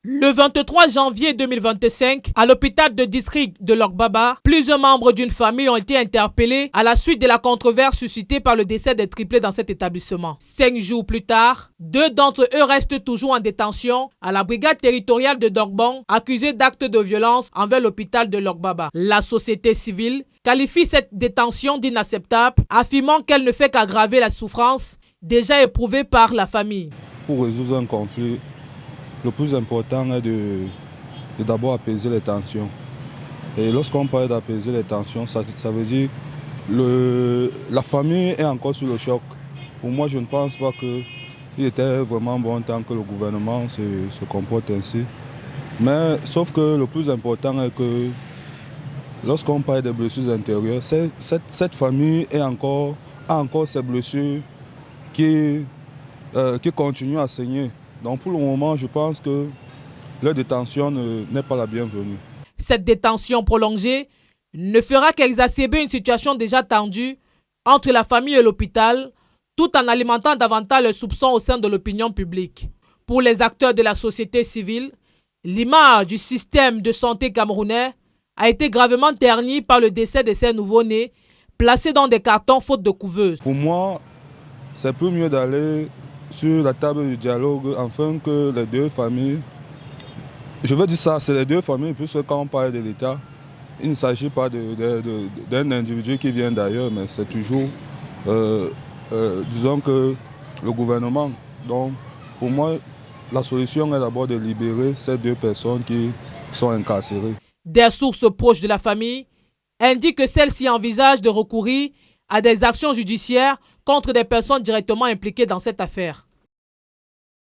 Le 23 janvier 2025, à l'hôpital de district de Lokbaba, plusieurs membres d'une famille ont été interpellés à la suite de la controverse suscitée par le décès des triplés dans cet établissement. 5 jours plus tard, 2 d'entre eux restent toujours en détention à la brigade territoriale de Dogbon, accusés d'actes de violence envers l'hôpital de Lokbaba. La société civile qualifie cette détention d'inacceptable, affirmant qu'elle ne fait qu'aggraver la souffrance déjà éprouvée par la famille. Pour résoudre un conflit, le plus important est de d'abord apaiser les tensions. Et lorsqu'on parle d'apaiser les tensions, ça veut dire que la famille est encore sous le choc. Pour moi, je ne pense pas qu'il était vraiment bon tant que le gouvernement se comporte ainsi. Mais sauf que le plus important est que lorsqu'on parle des blessures intérieures, cette famille a encore ces blessures qui continuent à saigner. Donc pour le moment, je pense que leur détention n'est pas la bienvenue. Cette détention prolongée ne fera qu'exacerber une situation déjà tendue entre la famille et l'hôpital, tout en alimentant davantage les soupçons au sein de l'opinion publique. Pour les acteurs de la société civile, l'image du système de santé camerounais a été gravement ternie par le décès de ces nouveau-nés placés dans des cartons faute de couveuse. Pour moi, c'est plus mieux d'aller sur la table du dialogue afin que les deux familles, je veux dire ça, c'est les deux familles, puisque quand on parle de l'État, il ne s'agit pas d'un individu qui vient d'ailleurs, mais c'est toujours, disons que le gouvernement. Donc pour moi, la solution est d'abord de libérer ces deux personnes qui sont incarcérées. Des sources proches de la famille indiquent que celle-ci envisage de recourir à des actions judiciaires contre des personnes directement impliquées dans cette affaire.